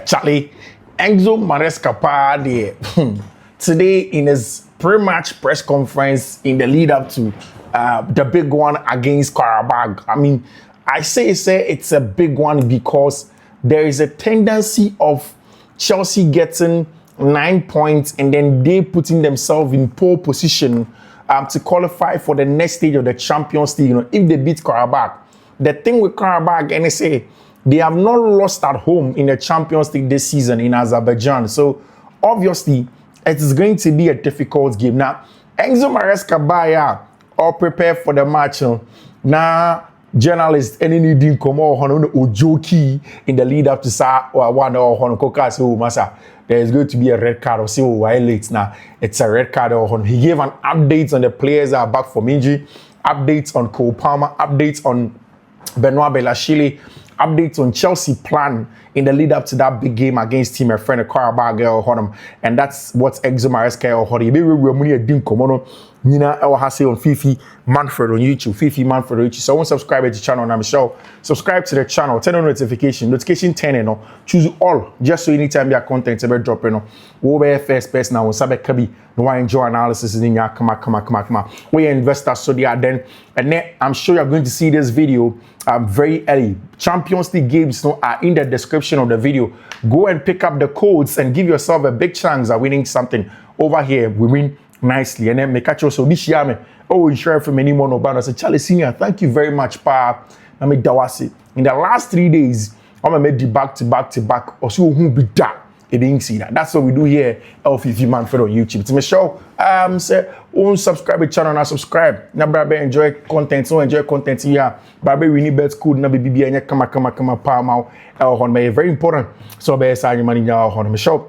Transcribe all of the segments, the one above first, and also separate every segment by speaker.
Speaker 1: Charlie, Enzo Maresca today in his pre-match press conference in the lead up to the big one against Qarabag. I mean, I say it's a big one because there is a tendency of Chelsea getting 9 points and then they putting themselves in pole position to qualify for the next stage of the Champions League. You know, if they beat Qarabag. The thing with Qarabag, NSA, they have not lost at home in the Champions League this season in Azerbaijan. So, obviously, it is going to be a difficult game. Now, Enzo Maresca Baya all prepare for the match. Now, journalists, any needing come on Ojoki in the lead up to one or Honokoka. So, Masa, there is going to be a red card or so while late now. It's a red card. He gave an update on the players that are back from injury, updates on Cole Palmer, updates on Benoit Belachile, updates on Chelsea plan in the lead up to that big game against Team Friend Qarabag, and that's what Enzo Maresca Nina El Hase on Fiifi-Manfred on YouTube, Fiifi-Manfred on YouTube. So, when subscribe to the channel, and I'm sure subscribe to the channel, turn on notification 10, choose all, just so anytime your content ever drop, we'll be first person now, Sabe Kabi, no one enjoy analysis in your come. We investors, so they are then, and then I'm sure you're going to see this video very early. Champions League games are in the description of the video. Go and pick up the codes and give yourself a big chance at winning something. Over here, we win nicely, and then make a choice. So this year, share for many more. No, I said, Charlie Senior, thank you very much, Pa. I made Dawasi. In the last 3 days, I'm made the back to back. Also, who be that? You didn't see that. That's what we do here. Fiifi-Manfred on YouTube. To me show, say, subscribe to the channel and subscribe. Now, baby, enjoy content. So enjoy content here. Baby, we need best cool. Now, baby, and come, palm out. Very important. So, baby, say, money now on me show.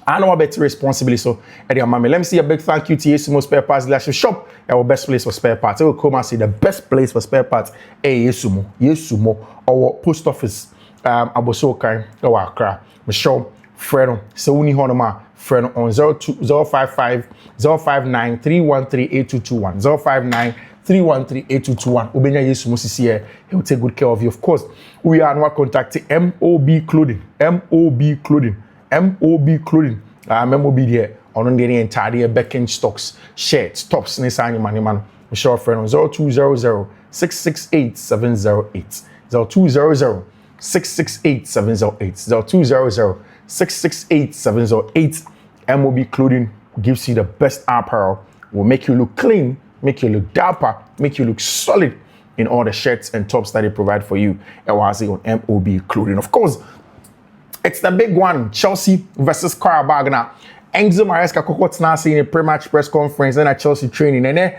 Speaker 1: I know about responsibility, so let me see a big thank you to Yesumo Spare Parts Dealership Shop, our best place for spare parts. I will come and see the best place for spare parts. Yesumo, our post office, Abosokai, our Accra, Michelle, Fredo, Sauni Honoma, Fredo on 055 059 313 8221, 059 313 8221. Ubenya Yesumo Sisi here, he will take good care of you. Of course, we are now contacting MOB Clothing, MOB Clothing. MOB here on the entire backing stocks, shirts, tops, Nissan man. Michelle friend on 0200 668 708. 0200 668 708. 0200 668 708. MOB Clothing gives you the best apparel, will make you look clean, make you look dapper, make you look solid in all the shirts and tops that they provide for you. On MOB Clothing. Of course, it's the big one, Chelsea versus Qarabag. Now, Enzo Maresca Kokot's now seeing a pre-match press conference and a Chelsea training. And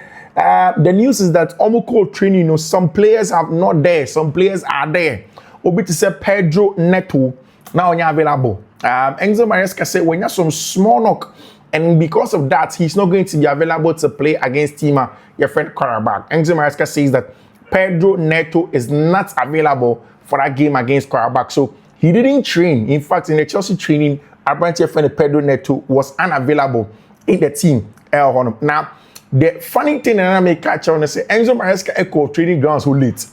Speaker 1: the news is that Omoko training, some players are not there, some players are there. Obi to say Pedro Neto now you're available. Enzo Maresca said when you have some small knock, and because of that, he's not going to be available to play against your friend Qarabag. Enzo Maresca says that Pedro Neto is not available for that game against Qarabag. So he didn't train. In fact, in the Chelsea training, our branch friend Pedro Neto was unavailable in the team. Now, the funny thing that I may catch on is Enzo Maresca echo training grounds who late.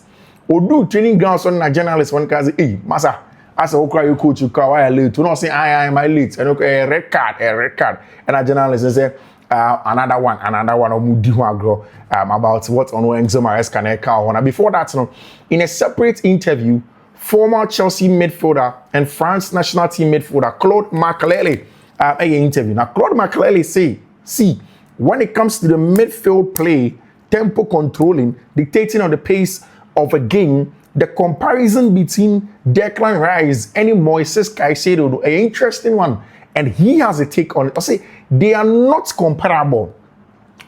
Speaker 1: Or do training grounds on a journalist one can say, hey, Masa, as a cry you coach you why late. You not say I am late. And okay, a red card. And a journalist say another one of Mudiwa about what on Enzo Maresca and before that, in a separate interview, former Chelsea midfielder and France national team midfielder Claude Makélélé interview. Now, Claude Makélélé say, see, when it comes to the midfield play, tempo controlling, dictating on the pace of a game, the comparison between Declan Rice and Moises Caicedo, an interesting one, and he has a take on it. I say they are not comparable.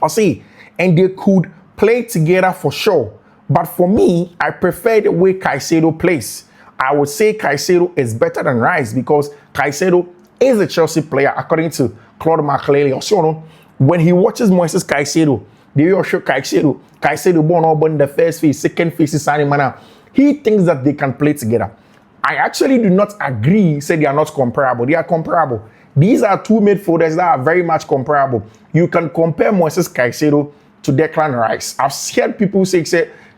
Speaker 1: I say, and they could play together for sure. But for me, I prefer the way Caicedo plays. I would say Caicedo is better than Rice because Caicedo is a Chelsea player, according to Claude Makélélé. Also, when he watches Moises Caicedo, they will show Caicedo born up in the first phase, second phase is signing manner. He thinks that they can play together. I actually do not agree, say they are not comparable. They are comparable. These are two midfielders that are very much comparable. You can compare Moises Caicedo to Declan Rice. I've heard people say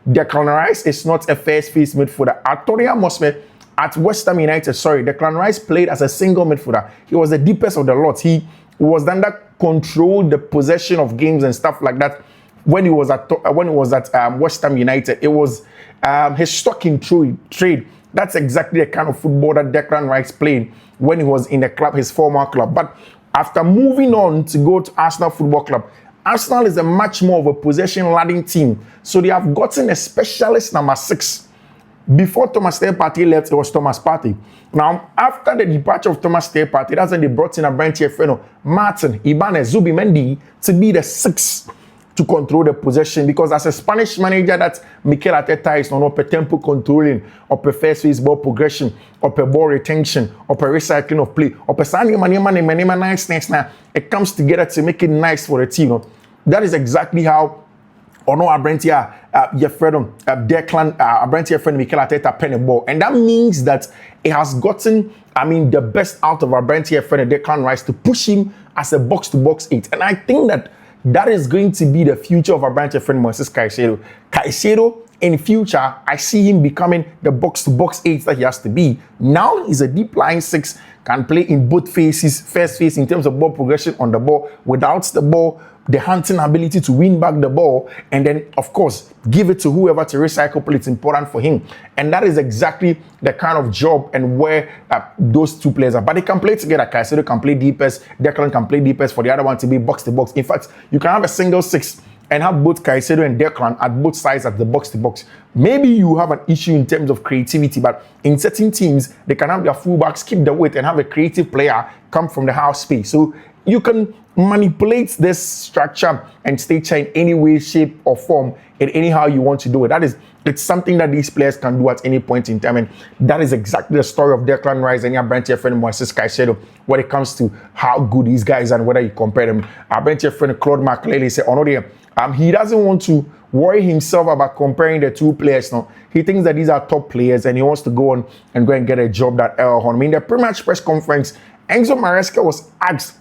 Speaker 1: Declan Rice is not a first phase midfielder. Antonio Mosme at West Ham United, Declan Rice played as a single midfielder. He was the deepest of the lot. He was then that controlled the possession of games and stuff like that. When he was at West Ham United, it was his stock in trade. That's exactly the kind of football that Declan Rice played when he was in the club, his former club. But after moving on to go to Arsenal Football Club, Arsenal is a much more of a possession-laden team. So they have gotten a specialist number 6. Before Thomas Partey left, it was Thomas Partey. Now, after the departure of Thomas Partey, that's when they brought in a branch here, Martin, Ibanez, Zubimendi to be the 6 to control the possession, because as a Spanish manager, that Mikel Arteta is on per tempo controlling, or per first phase ball progression, or per ball retention, or per recycling of play, or per nice. Now it comes together to make it nice for the team. That is exactly how Abrentia, Declan, Abrentia, Mikel Arteta pen a ball, and that means that it has gotten, the best out of Abrentia, Declan Rice to push him as a box-to-box 8, and I think that is going to be the future of our branch friend Moises Caicedo. Caicedo, in future, I see him becoming the box-to-box 8 that he has to be. Now he's a deep line 6, can play in both phases, first phase in terms of ball progression on the ball, without the ball, the hunting ability to win back the ball, and then, of course, give it to whoever to recycle play. It's important for him. And that is exactly the kind of job and where those two players are. But they can play together. Caicedo can play deepest, Declan can play deepest, for the other one to be box-to-box. In fact, you can have a single 6 and have both Caicedo and Declan at both sides at the box-to-box. Maybe you have an issue in terms of creativity, but in certain teams, they can have their fullbacks keep the weight and have a creative player come from the half space. So you can manipulate this structure and stature in any way, shape, or form, and anyhow you want to do it. It's something that these players can do at any point in time, and that is exactly the story of Declan Rice and your branch friend Moises Caicedo when it comes to how good these guys are and whether you compare them. Our branch friend Claude McLeary said, he doesn't want to worry himself about comparing the two players now. He thinks that these are top players and he wants to go on and get a job that in the pre-match press conference, Enzo Maresca was asked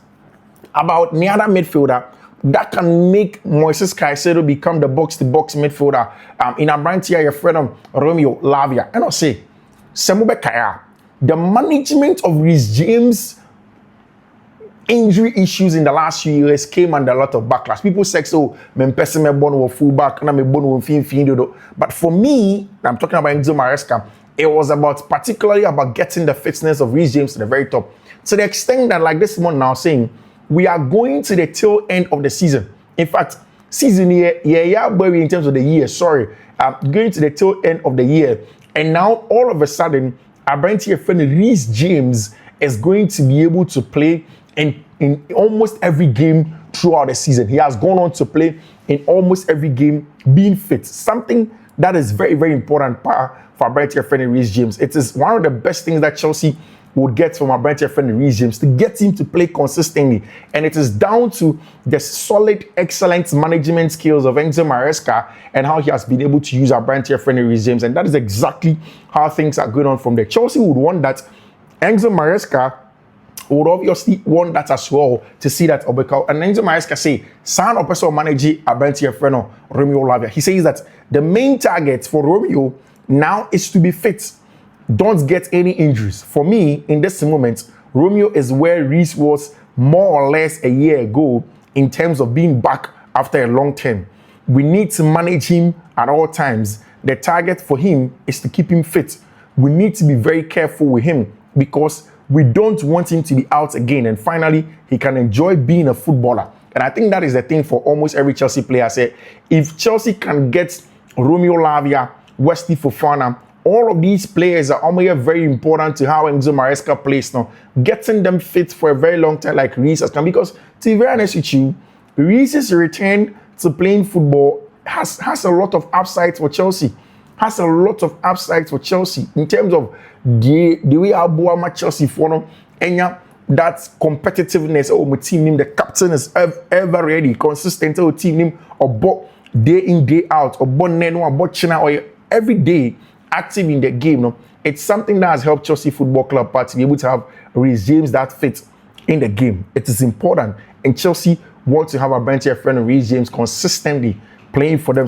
Speaker 1: about the other midfielder that can make Moises Caicedo become the box-to-box midfielder in a branch here, your friend Romeo Lavia. And I'll say, Semube Kaya, the management of Reece James' injury issues in the last few years came under a lot of backlash. People say, so, me born fullback, me born Fiifi-Manfred. But for me, I'm talking about Enzo Maresca, it was particularly about getting the fitness of Reece James to the very top. To the extent that, like this month now saying, we are going to the tail end of the season. In fact, season here, in terms of the year, going to the tail end of the year. And now, all of a sudden, our brand here friend Reece James is going to be able to play in almost every game throughout the season. He has gone on to play in almost every game, being fit. Something that is very, very important for our brand here friend Reece James. It is one of the best things that Chelsea would get from our branch friend Reece James, to get him to play consistently. And it is down to the solid, excellent management skills of Enzo Maresca and how he has been able to use our branch friend Reece James. And that is exactly how things are going on from there. Chelsea would want that. Enzo Maresca would obviously want that as well, to see that Obeka. And Enzo Maresca say, San Opeso manage our branch friend Romeo Lavia. He says that the main target for Romeo now is to be fit. Don't get any injuries. For me, in this moment, Romeo is where Reece was more or less a year ago in terms of being back after a long term. We need to manage him at all times. The target for him is to keep him fit. We need to be very careful with him because we don't want him to be out again. And finally, he can enjoy being a footballer. And I think that is the thing for almost every Chelsea player. Say, if Chelsea can get Romeo Lavia, Wesley Fofana, all of these players are very important to how Enzo Maresca plays now. Getting them fit for a very long time, like Reece has come. Because to be very honest with you, Reece's return to playing football has a lot of upsides for Chelsea. Has a lot of upsides for Chelsea in terms of the way our Chelsea for and that competitiveness. Oh, my team name, the captain is ever ready, consistent. Oh, team name or day in, day out, or or every day active in the game. No? It's something that has helped Chelsea Football Club to be able to have Reece James that fit in the game. It is important. And Chelsea want to have a branch here friend Reece James consistently playing for them.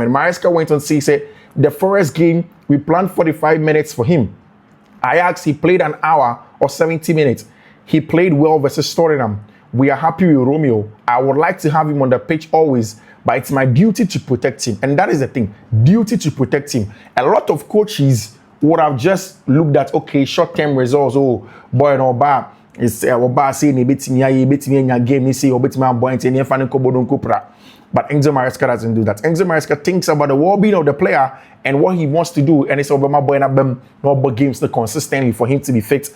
Speaker 1: Maresca went on to say, The Forest game, we planned 45 minutes for him. Ajax, he played an hour or 70 minutes. He played well versus Tottenham. We are happy with Romeo. I would like to have him on the pitch always, but it's my duty to protect him. And that is the thing, duty to protect him. A lot of coaches would have just looked at, okay, short-term results. Oh, boy, no bad. It's Oba saying a bit me a game, he say, bit my boy, and but Enzo Maresca doesn't do that. Enzo Maresca thinks about the well-being of the player and what he wants to do, and it's about my boy and no games consistently for him to be fit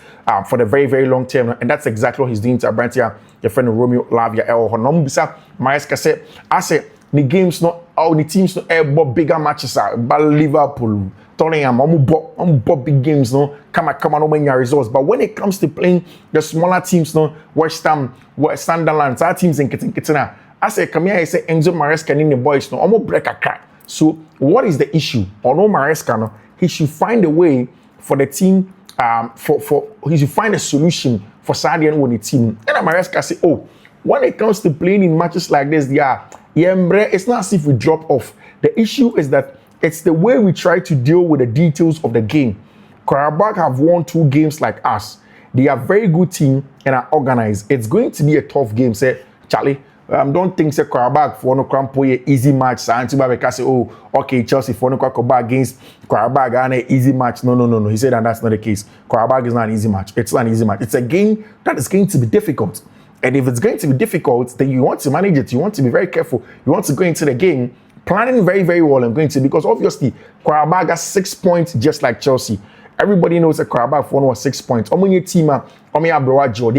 Speaker 1: for the very, very long term. And that's exactly what he's doing to Abrantia, your friend Romeo Lavia. Maresca said, I said, the games not all the teams not bigger matches but Liverpool, Tottenham, I'm big games no come on when your results. But when it comes to playing the smaller teams, no West Ham, Sunderland, our teams in Kitina. I say, come here, I say, Enzo Maresca and the boys, no, I'm gonna break a crack. So, what is the issue? Or no, Maresca, no, he should find a way for the team, he should find a solution for Sadian when the team. And Maresca say, oh, when it comes to playing in matches like this, it's not as if we drop off. The issue is that it's the way we try to deal with the details of the game. Qarabag have won 2 games like us. They are a very good team and are organized. It's going to be a tough game, say, Charlie. Don't think say Qarabag for no crampo easy match. Santos say, oh, okay, Chelsea for no Qarabag against Qarabag and an easy match. No. He said, and that's not the case. Qarabag is not an easy match. It's not an easy match. It's a game that is going to be difficult. And if it's going to be difficult, then you want to manage it. You want to be very careful. You want to go into the game planning very, very well and going to, because obviously Qarabag has 6 points just like Chelsea. Everybody knows that Qarabag for one 6 points. They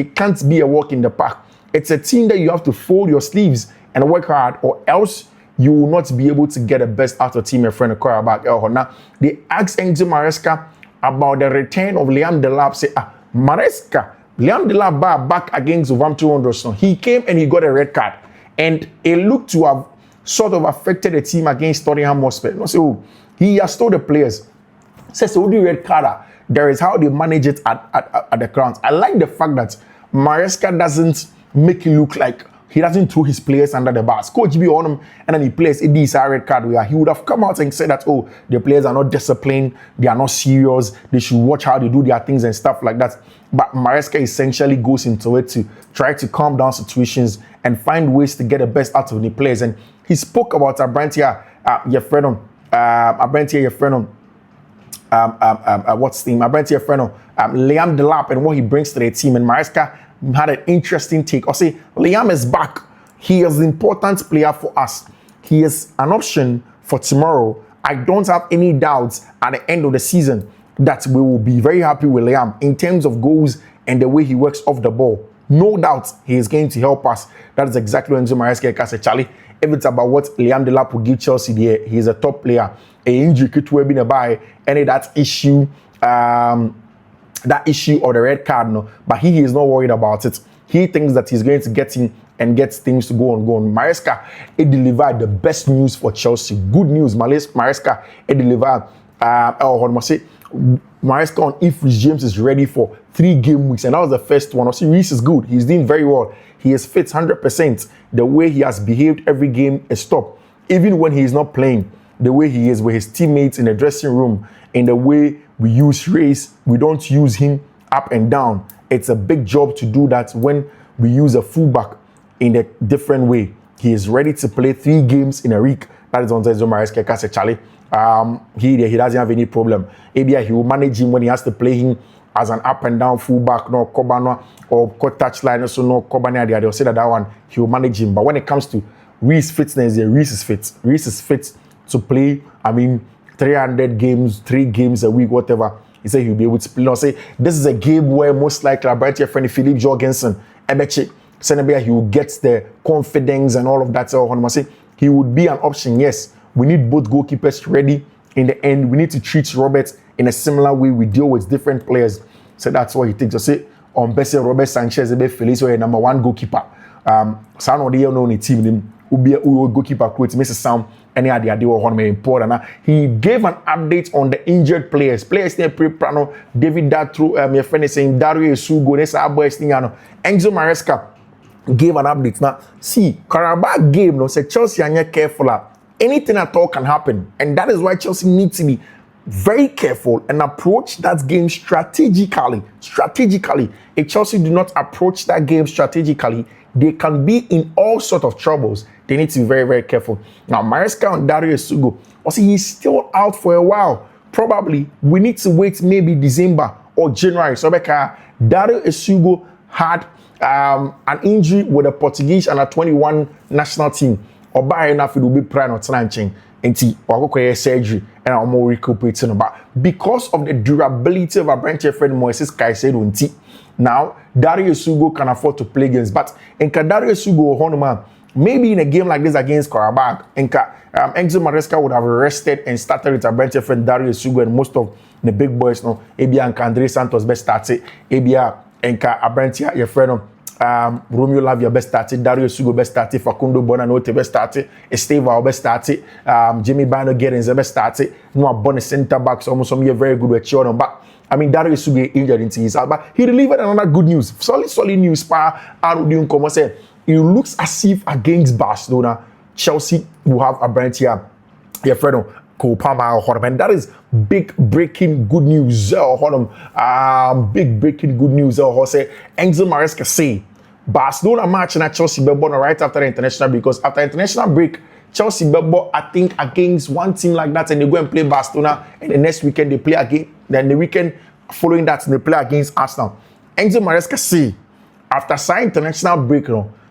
Speaker 1: can't be a walk in the park. It's a team that you have to fold your sleeves and work hard, or else you will not be able to get the best out of team, your friend Qarabag. Now, they asked Enzo Maresca about the return of Liam Delap. Say, Maresca, Liam Delap back against Wolverhampton Wanderers. He came and he got a red card. And it looked to have sort of affected the team against Tottenham Hotspur. So he has told the players, says, so the red card, there is how they manage it at the grounds. I like the fact that Maresca doesn't make it look like he doesn't throw his players under the bus. Coach be on him and then he plays it is a red card where he would have come out and said that, oh, the players are not disciplined, they are not serious, they should watch how they do their things and stuff like that. But Maresca essentially goes into it to try to calm down situations and find ways to get the best out of the players. And he spoke about Abrantia, your friend Liam Delap and what he brings to the team. And Maresca had an interesting take. Or say, Liam is back. He is an important player for us. He is an option for tomorrow. I don't have any doubts at the end of the season that we will be very happy with Liam in terms of goals and the way he works off the ball. No doubt he is going to help us. That is exactly what Enzo Maresca said. Charlie, if it's about what Liam Delap will give Chelsea there, he is a top player. A injury could have been a buy, and that issue or the red card, no, but he is not worried about it. He thinks that he's going to get in and get things to go on. Maresca, it delivered the best news for Chelsea. Good news, Maresca, it delivered. Maresca on if Reece James is ready for 3 game weeks, and that was the first one. Reece is good. He's doing very well. He is fit 100%. The way he has behaved every game is top. Even when he is not playing, the way he is with his teammates in the dressing room, in the way we use Reece, we don't use him up and down. It's a big job to do that when we use a fullback in a different way. He is ready to play 3 games in a week. That is on Enzo Maresca said, Charlie. He doesn't have any problem. Maybe he will manage him when he has to play him as an up and down fullback, no Kobano or cut touchline, so no Kobani. They'll say that one he will manage him. But when it comes to Reece fitness, Reece is fit. Reece is fit to play. 300 games, 3 games a week, whatever. He said he'll be able to play. Now say this is a game where most likely about your friend Philip Jorgensen, Ebeche, Senebia, he will get the confidence and all of that. So I say he would be an option. Yes, we need both goalkeepers ready. In the end, we need to treat Robert in a similar way we deal with different players. So that's what he thinks. So say on best Robert Sanchez, Felicio, number 1 goalkeeper. Sound of the team name will be a goalkeeper quote Mrs. Sam. Any idea they were important. He gave an update on the injured players. Players near pre-plano, David Datro, your friend is saying Dario Sugo, Nessa Boys Enzo Maresca gave an update. Now, see, Qarabag game, no, say Chelsea and you're careful. anything at all can happen. And that is why Chelsea needs to be very careful and approach that game strategically. If Chelsea do not approach that game strategically, they can be in all sorts of troubles. They need to be very, very careful. Now, Maresca and Dario Sugo, also he's still out for a while. Probably we need to wait maybe December or January. So because Dario Sugo had an injury with the Portuguese under 21 national team. Oba enough will be prime or tenanting into or surgery and I'm more recuperating about because of the durability of a branch friend Moises Caicedo. Now Dario Sugo can afford to play games, but in Dario Sugo Honoma, maybe in a game like this against Qarabag, Enzo Maresca would have rested and started with a bench friend Dario Sugo and most of the big boys now. Ebia and Andre Santos best started. Ebia and Abrantia your friend Romeo Lavia best started, Dario Sugo best started, Facundo Bonanote best started, Esteva best started, Jimmy Bano Gettins best started, no bonus center backs almost some year very good with children, but I mean Dario Sugo injured into his out, but he delivered another good news, solid news. Arudiun Como said it looks as if against Barcelona, Chelsea will have a branch here, your friend. And that is big breaking good news. Big breaking good news. Enzo Maresca say Barcelona match and Chelsea be born right after the international break, because after international break, Chelsea be born, I think, against one team like that, and they go and play Barcelona, and the next weekend they play again. Then the weekend following that, they play against Arsenal. Enzo Maresca say after signing international break,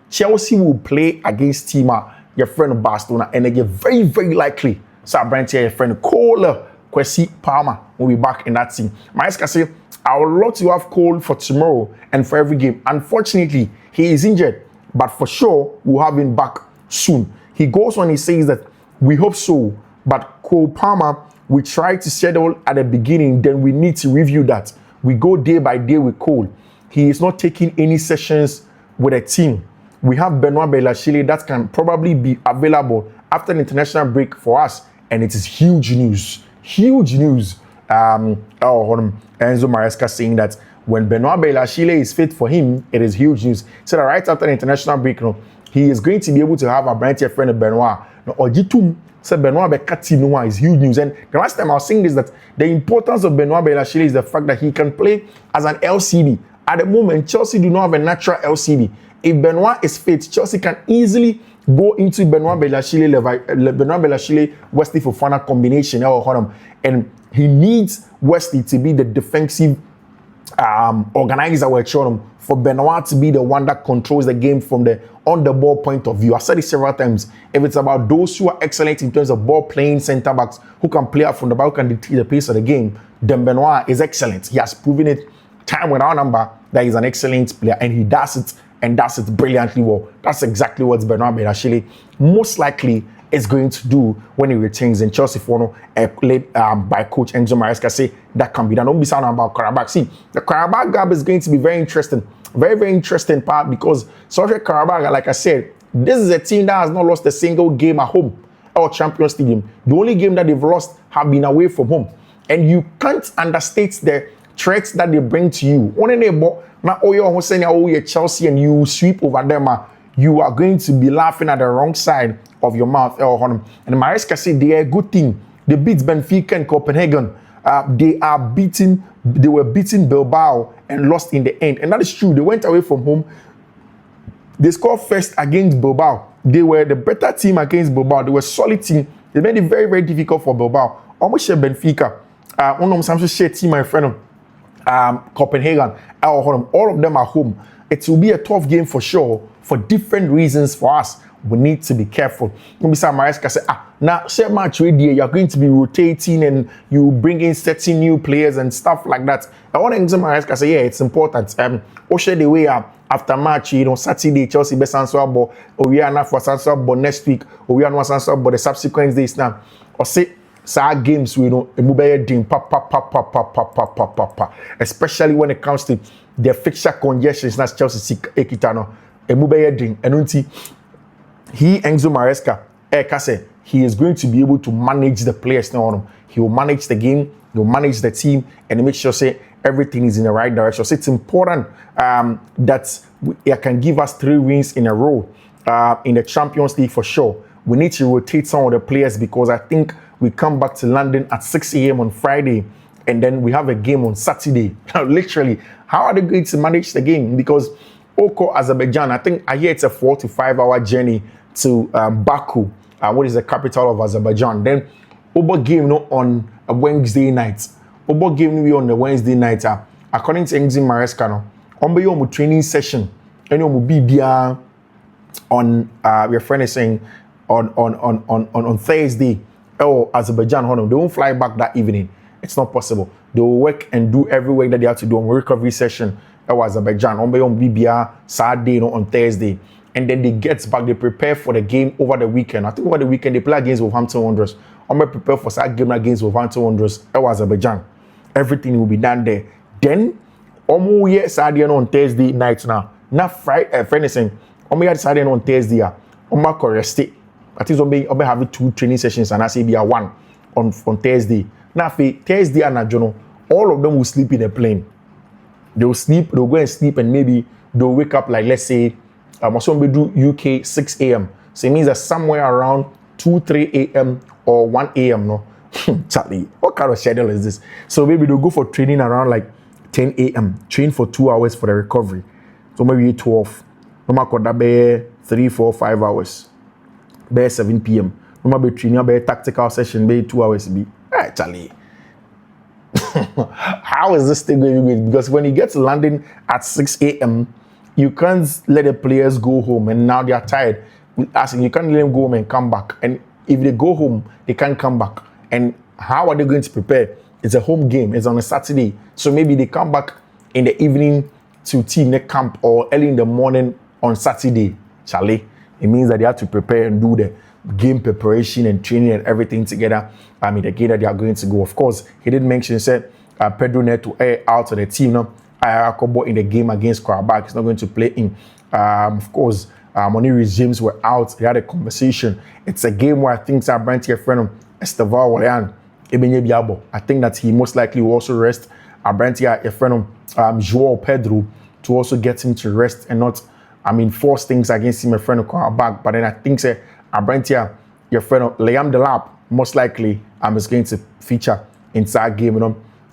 Speaker 1: Chelsea will play against Tima, your friend Barcelona, and they get very, very likely. So Brent here, your friend Cole Kwesi Palmer will be back in that team. Maresca say, I would love to have Cole for tomorrow and for every game. Unfortunately, he is injured, but for sure we'll have him back soon. He goes on, he says that we hope so, but Cole Palmer, we try to schedule at the beginning, then we need to review that. We go day by day with Cole. He is not taking any sessions with a team. We have Benoit Belachile that can probably be available after the international break for us, and it is huge news. Huge news. Enzo Maresca saying that when Benoit Belachile is fit for him, it is huge news. So that right after the international break, he is going to be able to have a brand new friend Benoit. Now, Ojitum said Benoit Bekati is huge news. And the last time I was saying this, that the importance of Benoit Belachile is the fact that he can play as an LCB. At the moment, Chelsea do not have a natural LCB. If Benoit is fit, Chelsea can easily go into Benoit Belachile, Wesley Fofana combination, and he needs Wesley to be the defensive organizer for Benoit to be the one that controls the game from the on the ball point of view. I've said it several times. If it's about those who are excellent in terms of ball playing center backs who can play out from the ball, who can dictate the pace of the game, then Benoit is excellent. He has proven it time without number that he's an excellent player, and he does it. And does it brilliantly well. That's exactly what Benoit Belachile most likely is going to do when he returns in Chelsea for led by coach Enzo Maresca. Say that can be done. Don't be sounding about Qarabag. See, the Qarabag gap is going to be very interesting. Very, very interesting part, because Qarabag, like I said, this is a team that has not lost a single game at home or Champions Stadium. The only game that they've lost have been away from home. And you can't understate the threats that they bring to you. Now, you're Chelsea and you sweep over them, you are going to be laughing at the wrong side of your mouth. And Maresca said they are a good team. They beat Benfica and Copenhagen. They were beating Bilbao and lost in the end. And that is true. They went away from home. They scored first against Bilbao. They were the better team against Bilbao. They were a solid team. They made it very, very difficult for Bilbao. Almost share Benfica. One of them share team, my friend. Copenhagen, all of them are home. It will be a tough game for sure, for different reasons for us. We need to be careful. Mr. Maresca said, now, share match radio, you're going to be rotating and you bring in 13 new players and stuff like that. I want to Maresca say, yeah, it's important. Share the way after match, Saturday, Chelsea best answer, or we are not for answer, but next week, or we are not answer, but the subsequent days now. Or say, games especially when it comes to their fixture congestions. That's Chelsea Ekitano and he Enzo Maresca he is going to be able to manage the players now. He will manage the game, he will manage the team, and make sure everything is in the right direction. So it's important that he can give us 3 wins in a row in the Champions League for sure. we need to rotate some of the players because I think we come back to London at 6 a.m. on Friday and then we have a game on Saturday. Literally, how are they going to manage the game? Because Oko, Azerbaijan, I think I hear it's a 4 to 5 hour journey to Baku, what is the capital of Azerbaijan. Then Obo game on a Wednesday night. Obo game on the Wednesday night. According to Maresca, no, on training session, and BBR on your friend is saying on Thursday. Oh, Azerbaijan, they won't fly back that evening. It's not possible. They will work and do every work that they have to do on recovery session. Oh, Azerbaijan, on BBR Saturday, on Thursday, and then they get back. They prepare for the game over the weekend. I think over the weekend they play against Wolverhampton Wanderers. I'm gonna prepare for that game against Wolverhampton Wanderers. Oh, Azerbaijan, everything will be done there. Then, Saturday on Thursday night now. Not Friday. Friend is saying, Saturday on Thursday. Rest. I think I'll be having 2 training sessions and I say be a 1 on Thursday. Now, Thursday and Jono, all of them will sleep in a plane. They'll sleep, they'll go and sleep, and maybe they'll wake up like, let's say, also do UK 6 a.m. So it means that somewhere around 2-3 a.m. or 1 a.m. No, Charlie, what kind of schedule is this? So maybe they'll go for training around like 10 a.m. Train for 2 hours for the recovery. So maybe 12. No matter be 3, 4, 5 hours. Be 7 p.m. No matter training, be tactical session, be 2 hours. Be Charlie. How is this thing going? Because when you get to London at 6 a.m., you can't let the players go home, and now they are tired. Asking, you can't let them go home and come back. And if they go home, they can't come back. And how are they going to prepare? It's a home game. It's on a Saturday, so maybe they come back in the evening to team next camp or early in the morning on Saturday. Charlie, it means that they have to prepare and do the game preparation and training and everything together. The game that they are going to go. Of course, he did mention, he said Pedro Neto out of the team now. Ayakobo in the game against Qarabag. He's not going to play in. Of course, Moni regimes were out. They had a conversation. It's a game where I think Brandt, friend Esteval Walean, Ebenye Biabo. I think that he most likely will also rest Brandt, friend Joao Pedro, to also get him to rest and not, force things against him, a friend of Qarabag. But then I think Brandt, your friend Liam Delap, most likely is going to feature inside game,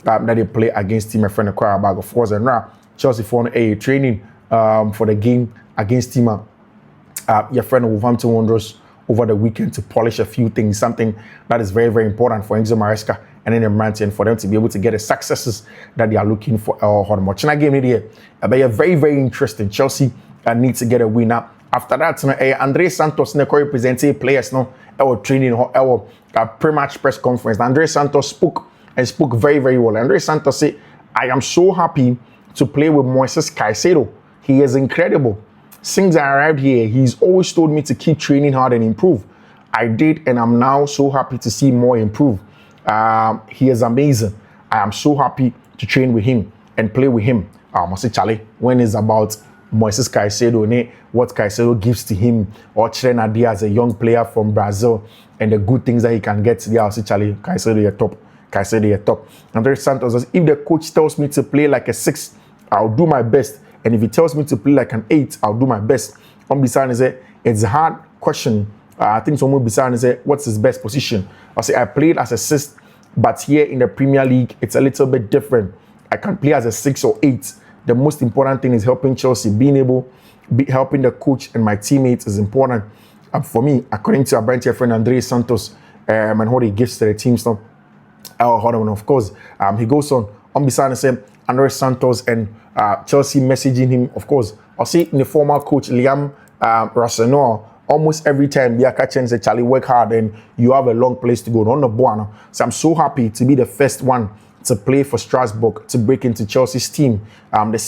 Speaker 1: that they play against him, a friend of Qarabag. Of course, and now Chelsea for a training for the game against him, your friend of Wolverhampton Wanderers over the weekend to polish a few things, something that is very, very important for Enzo Maresca and then Brandt, for them to be able to get the successes that they are looking for. Watching that game here, be a very, very interesting. Chelsea need to get a winner. After that, Andre Santos representing players our training our pre-match press conference. Andre Santos spoke very, very well. Andre Santos said, I am so happy to play with Moises Caicedo. He is incredible. Since I arrived here, he's always told me to keep training hard and improve. I did, and I'm now so happy to see more improve. He is amazing. I am so happy to train with him and play with him. I must say, Charlie, when it's about Moises Caicedo, what Caicedo gives to him, or Nadia as a young player from Brazil, and the good things that he can get there, I'll say, Charlie, Caicedo, you're top. Caicedo, you're top. Andre Santos says, if the coach tells me to play like a 6, I'll do my best. And if he tells me to play like an 8, I'll do my best. Bissan is it's a hard question. I think someone Bissan is what's his best position? I'll say I played as a 6, but here in the Premier League, it's a little bit different. I can play as a 6 or 8. The most important thing is helping Chelsea, helping the coach and my teammates is important. For me, according to our brand friend Andre Santos, and what he gives to the team stuff. Of course, he goes on beside and say Andre Santos and Chelsea messaging him. Of course, I'll see in the former coach Liam Rassenor. Almost every time they are catching say Charlie, work hard and you have a long place to go on the board. So I'm so happy to be the first one to play for Strasbourg, to break into Chelsea's team. This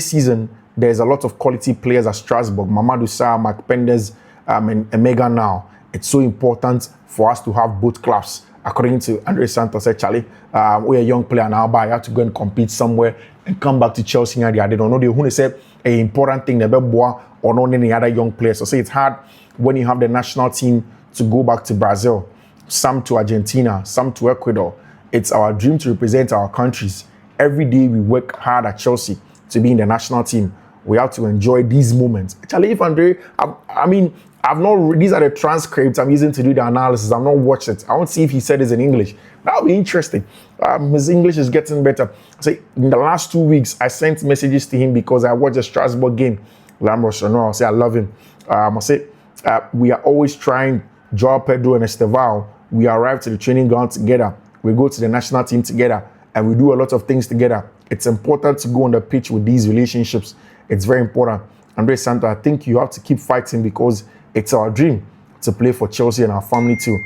Speaker 1: season, there's a lot of quality players at Strasbourg. Mamadou Sarr, Mark Penders, and Megan now. It's so important for us to have both clubs. According to Andre Santos, said Charlie, we're a young player now, but I have to go and compete somewhere and come back to Chelsea. And they don't know. They said an important thing, or not any other young players. So say it's hard when you have the national team to go back to Brazil, some to Argentina, some to Ecuador. It's our dream to represent our countries. Every day we work hard at Chelsea to be in the national team. We have to enjoy these moments. Charlie, if Andre, I've not. These are the transcripts I'm using to do the analysis. I've not watched it. I want to see if he said this in English. That'll be interesting. His English is getting better. So in the last 2 weeks, I sent messages to him because I watched the Strasbourg game. I'll say I love him. I'll say we are always trying. Joao Pedro and Estevao. We arrive to the training ground together. We go to the national team together, and we do a lot of things together. It's important to go on the pitch with these relationships. It's very important. Andre Santos, I think you have to keep fighting because it's our dream to play for Chelsea and our family too.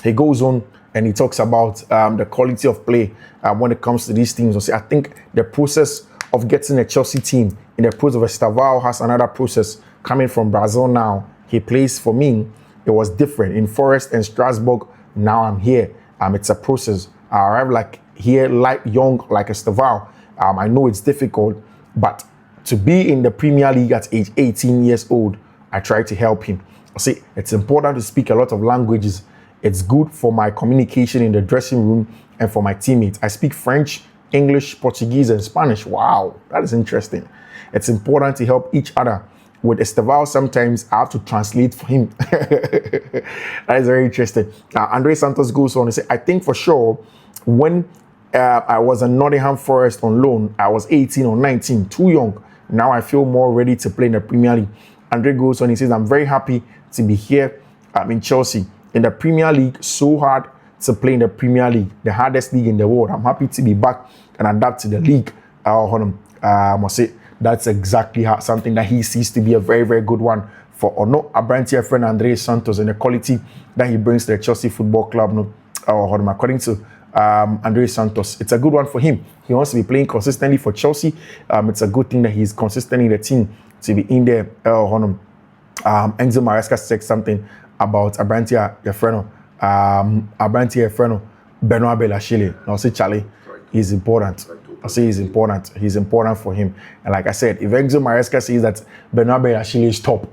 Speaker 1: He goes on and he talks about the quality of play when it comes to these teams. I think the process of getting a Chelsea team in the process of Estevao has another process coming from Brazil now. He plays for me. It was different in Forest and Strasbourg. Now I'm here. It's a process. I arrived like here, like young, like Estevao. I know it's difficult, but to be in the Premier League at age 18 years old, I try to help him. See, it's important to speak a lot of languages. It's good for my communication in the dressing room and for my teammates. I speak French, English, Portuguese, and Spanish. Wow, that is interesting. It's important to help each other. With Estevao, sometimes I have to translate for him. That is very interesting. Andre Santos goes on and says, I think for sure, when I was in Nottingham Forest on loan, I was 18 or 19, too young. Now I feel more ready to play in the Premier League. Andre goes on, he says, I'm very happy to be here in Chelsea. In the Premier League, so hard to play in the Premier League, the hardest league in the world. I'm happy to be back and adapt to the league. I must say, that's exactly something that he sees to be a very, very good one for Ono Abrantia friend Andre Santos and the quality that he brings to the Chelsea Football Club. According to Andre Santos, it's a good one for him. He wants to be playing consistently for Chelsea. It's a good thing that he's consistent in the team to be in there. Enzo Maresca said something about Abrantia Efreno. Abrantia Efreno, Benoit Belachile. Now say Charlie, he's important. I say he's important. He's important for him. And like I said, if Enzo Maresca says that Benoit Belachile is top,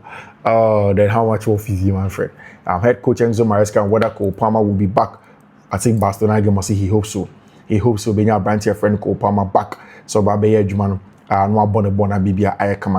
Speaker 1: then how much will Fiifi-Manfred? Head coach Enzo Maresca and whether Cole Palmer will be back. I think Barcelona game must say he hopes so. He hopes so. Benya Brandt your friend Cole Palmer back. So Babaya Jumano. No bona bibia I come.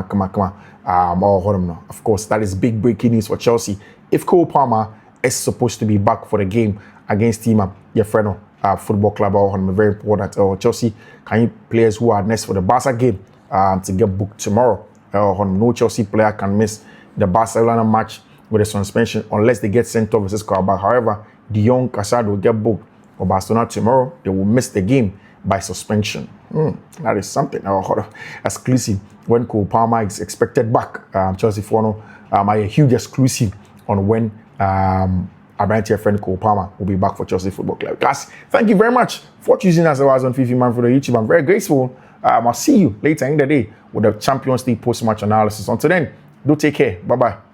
Speaker 1: Of course, that is big breaking news for Chelsea. If Cole Palmer is supposed to be back for the game against Tima, your friend football club very important. Chelsea can you players who are next for the Barca game to get booked tomorrow. No Chelsea player can miss the Barcelona match with a suspension unless they get sent off versus Qarabag. However, De Jong, Casado will get booked for Barcelona tomorrow. They will miss the game by suspension. That is something exclusive. When Cole Palmer is expected back, Chelsea for a huge exclusive on when Abrantia friend Cole Palmer will be back for Chelsea Football Club. Guys, thank you very much for choosing us on Fiifi-Manfred on YouTube. I'm very grateful. I'll see you later in the day with the Champions League post-match analysis. Until then, do take care. Bye-bye.